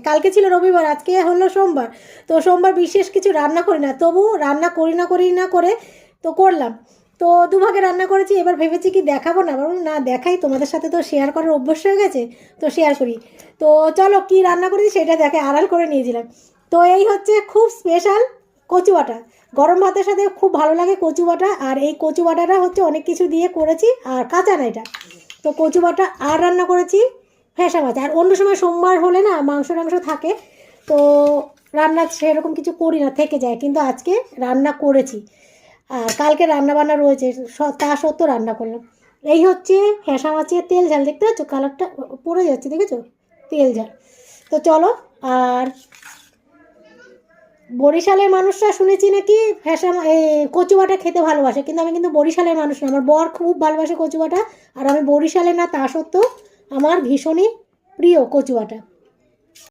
কালকে ছিল রবিবার, আজকে হলো সোমবার। তো সোমবার বিশেষ কিছু রান্না করি না, তবু রান্না করি না করে তো করলাম। তো দুভাগে রান্না করেছি। এবার ভেবেছি কি দেখাবো না, বরং না দেখাই, তোমাদের সাথে তো শেয়ার করার অভ্যাস হয়ে গেছে, তো শেয়ার করি। তো চলো কি রান্না করেছি সেটা দেখে আড়াল করে নিয়েছিলাম। তো এই হচ্ছে খুব স্পেশাল কচু বাটা। গরম ভাতের সাথে খুব ভালো লাগে কচু বাটা। আর এই কচু বাটাটা হচ্ছে অনেক কিছু দিয়ে করেছি, আর কাঁচা না এটা। তো কচু বাটা আর রান্না করেছি ফ্যাসা মাছ। আর অন্য সময় সোমবার হলে না মাংস টাংস থাকে, তো রান্না সেরকম কিছু করি না, থেকে যায়। কিন্তু আজকে রান্না করেছি, আর কালকে রান্না বান্না রয়েছে, তা সত্ত্বেও রান্না করলাম। এই হচ্ছে ফ্যাসা মাছের তেল ঝাল, দেখতে পাচ্ছ কালারটা পড়ে যাচ্ছে, দেখেছো, তেল ঝাল। তো চলো। আর বরিশালের মানুষরা শুনেছি নাকি ফ্যাসা কচু বাটা খেতে ভালোবাসে, কিন্তু আমি কিন্তু বরিশালের মানুষ না। আমার বর খুব ভালোবাসে কচু বাটা, আর আমি বরিশালে না তা সত্ত্বেও আমার ভীষণই প্রিয় কচু বাটা।